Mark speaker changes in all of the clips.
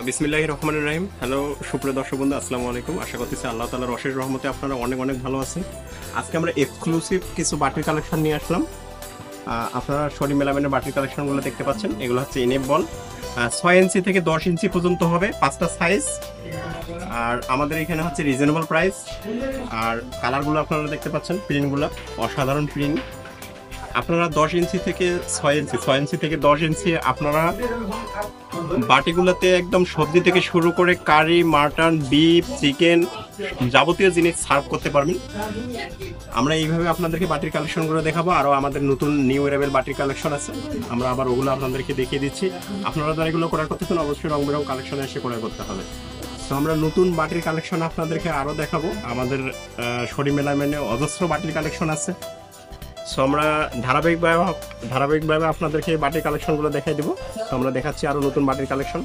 Speaker 1: বিসমিল্লাহির রহমানির রহিম। হ্যালো সুপ্রিয় দর্শক বন্ধু, আসসালামু আলাইকুম। আশা করতেছি আল্লাহ তাআলার অশেষ রহমতে আপনারা অনেক অনেক ভালো আছেন। আজকে আমরা এক্সক্লুসিভ কিছু বাটির কালেকশন নিয়ে আসলাম। আপনারা শরীর মেলামেনের বাটির কালেকশনগুলো দেখতে পাচ্ছেন। এগুলো হচ্ছে এনএফ বল, 6 ইঞ্চি থেকে 10 ইঞ্চি পর্যন্ত হবে, 5টা সাইজ। আর আমাদের এখানে হচ্ছে রিজনেবল প্রাইস। আর কালারগুলো আপনারা দেখতে পাচ্ছেন, প্রিন্টগুলো অসাধারণ প্রিন্ট। আপনারা 10 ইঞ্চি থেকে 6 ইঞ্চি, 6 ইঞ্চি থেকে 10 ইঞ্চি আপনারা বাটিগুলোতে একদম সবজি থেকে শুরু করে কারি, মাটন, বিফ, চিকেন যাবতীয় জিনিস সার্ভ করতে পারবেন। আমরা এইভাবে আপনাদেরকে বাটির কালেকশনগুলো দেখাবো। আরও আমাদের নতুন নিউ অ্যারাইভেল বাটির কালেকশন আছে, আমরা আবার ওগুলো আপনাদেরকে দেখিয়ে দিচ্ছি। আপনারা যারা এগুলো ক্রয় করতে চান অবশ্যই রং বেরং কালেকশনে এসে ক্রয় করতে হবে। তো আমরা নতুন বাটির কালেকশন আপনাদেরকে আরও দেখাবো। আমাদের শরীর মেলামেনে অজস্র বাটির কালেকশন আছে। সো আমরা ধারাবাহিকভাবে আপনাদেরকে বাটির কালেকশনগুলো দেখাই দেবো। তো আমরা দেখাচ্ছি আরও নতুন বাটির কালেকশন।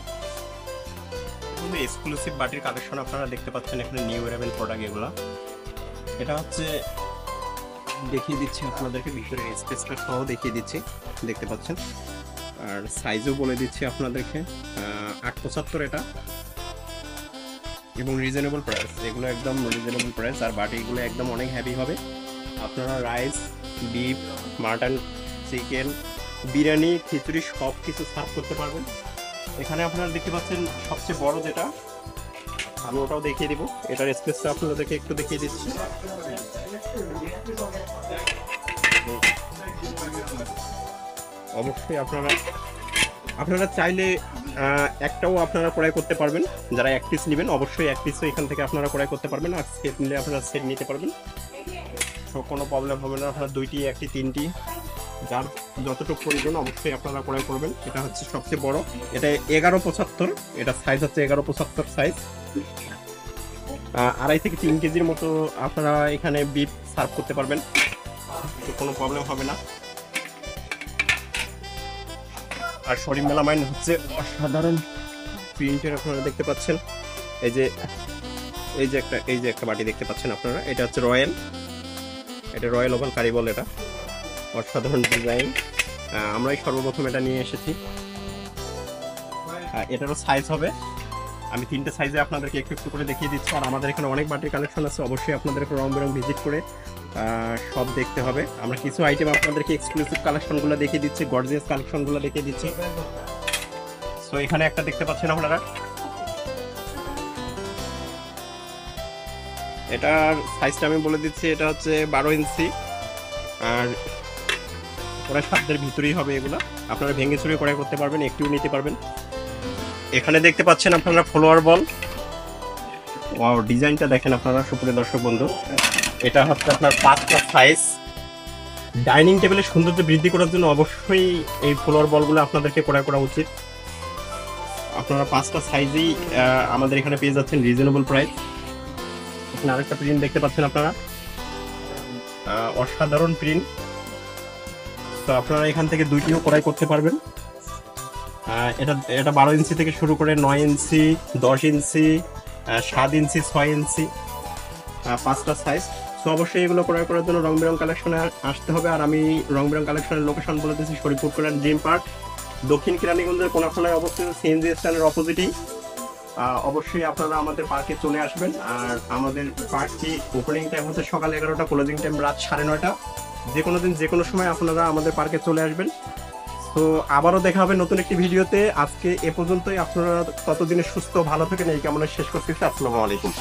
Speaker 1: এক্সক্লুসিভ বাটির কালেকশন আপনারা দেখতে পাচ্ছেন এখানে, নিউ অ্যারাইভেল প্রোডাক্ট এগুলো। এটা হচ্ছে দেখিয়ে দিচ্ছি আপনাদেরকে, ভিতরে স্পেসটা সহ দেখিয়ে দিচ্ছি, দেখতে পাচ্ছেন। আর সাইজও বলে দিচ্ছি আপনাদেরকে, 875 এটা, এবং রিজনেবল প্রাইস। এগুলো একদম রিজনেবল প্রাইস। আর বাটিগুলো একদম অনেক হেভি হবে। আপনারা rice, beef, mutton, chicken, biryani, khichuri সব কিছু সার্ভ করতে পারবেন। এখানে আপনারা দেখতে পাচ্ছেন সবচেয়ে বড় যেটা, আমি ওটাও দেখিয়ে দিব। এটার স্পেসটা আপনাদেরকে একটু দেখিয়ে দিচ্ছি। অবশ্যই আপনারা চাইলে একটাও আপনারা ক্রয় করতে পারবেন। যারা এক পিস নেবেন অবশ্যই এক পিসও এখান থেকে আপনারা ক্রয় করতে পারবেন। আর সেট নিলে আপনারা সেট নিতে পারবেন, তো কোনো প্রবলেম হবে না। আপনারা 2টি, 1টি, 3টি, যার যতটুকু প্রয়োজন অবশ্যই আপনারা ক্রয় করবেন। এটা হচ্ছে সবচেয়ে বড়, এটা 1175, এটা সাইজ হচ্ছে 1175 সাইজ। 2.5 থেকে 3 কেজির মতো আপনারা এখানে বিফ সার্ভ করতে পারবেন, তো কোনো প্রবলেম হবে না। আর শরীর মেলামাইন হচ্ছে অসাধারণ প্রিন্টের, আপনারা দেখতে পাচ্ছেন। এই যে একটা বাটি দেখতে পাচ্ছেন আপনারা, এটা হচ্ছে রয়্যাল, এটা রয়্যাল ওভাল কারি বল। এটা অসাধারণ ডিজাইন, আমরাই সর্বপ্রথম এটা নিয়ে এসেছি। এটারও সাইজ হবে, আমি 3টে সাইজে আপনাদেরকে একটু একটু করে দেখিয়ে দিচ্ছি। আর আমাদের এখানে অনেক বাটির কালেকশন আছে, অবশ্যই আপনাদেরকে রং বেরং ভিজিট করে সব দেখতে হবে। আমরা কিছু আইটেম আপনাদেরকে এক্সক্লুসিভ কালেকশনগুলো দেখিয়ে দিচ্ছি, গর্জিয়াস কালেকশনগুলো দেখিয়ে দিচ্ছি। তো এখানে একটা দেখতে পাচ্ছেন আপনারা, এটার সাইজটা আমি বলে দিচ্ছি। এটা হচ্ছে 12 ইঞ্চি, আর ওরা সাধ্যের ভিতরেই হবে। এগুলো আপনারা ভেঙে চুরে ক্রয় করতে পারবেন, একটিও নিতে পারবেন। এখানে দেখতে পাচ্ছেন আপনারা ফ্লোয়ার বল। ওয়াও, ডিজাইনটা দেখেন আপনারা সুপ্রিয় দর্শক বন্ধু। এটা হচ্ছে আপনার 5টা সাইজ। ডাইনিং টেবিলের সৌন্দর্য বৃদ্ধি করার জন্য অবশ্যই এই ফ্লোয়ার বলগুলো আপনাদেরকে ক্রয় করা উচিত। আপনারা 5টা সাইজেই আমাদের এখানে পেয়ে যাচ্ছেন রিজনেবল প্রাইস। এখানে আরেকটা প্রিন্ট দেখতে পাচ্ছেন আপনারা, অসাধারণ প্রিন্ট। তো আপনারা এখান থেকে 2টিও ক্রয় করতে পারবেন। এটা 12 ইঞ্চি থেকে শুরু করে 9 ইঞ্চি, 10 ইঞ্চি, 7 ইঞ্চি, 6 ইঞ্চি, 5টা সাইজ। তো অবশ্যই এগুলো ক্রয় করার জন্য রং বেরং কালেকশনে আসতে হবে। আর আমি রং বেরং কালেকশনের লোকেশন বলে দিচ্ছি, শরীফপুর কোরআন ড্রিম পার্ক, দক্ষিণ কেরানীগঞ্জের কোনাখালায় অবস্থিত, সিএনজি স্ট্যান্ডের অপোজিটেই। অবশ্যই আপনারা আমাদের পার্কে চলে আসবেন। আর আমাদের পার্কটি ওপেনিং টাইম হচ্ছে সকাল 11টা, ক্লোজিং টাইম রাত 9:30। যে কোনো দিন যে কোনো সময় আপনারা আমাদের পার্কে চলে আসবেন। তো আবারও দেখা হবে নতুন একটি ভিডিওতে। আজকে এ পর্যন্তই। আপনারা ততদিনে সুস্থ ভালো থাকেন এই কামনা শেষ করতেছি। আসসালামু আলাইকুম।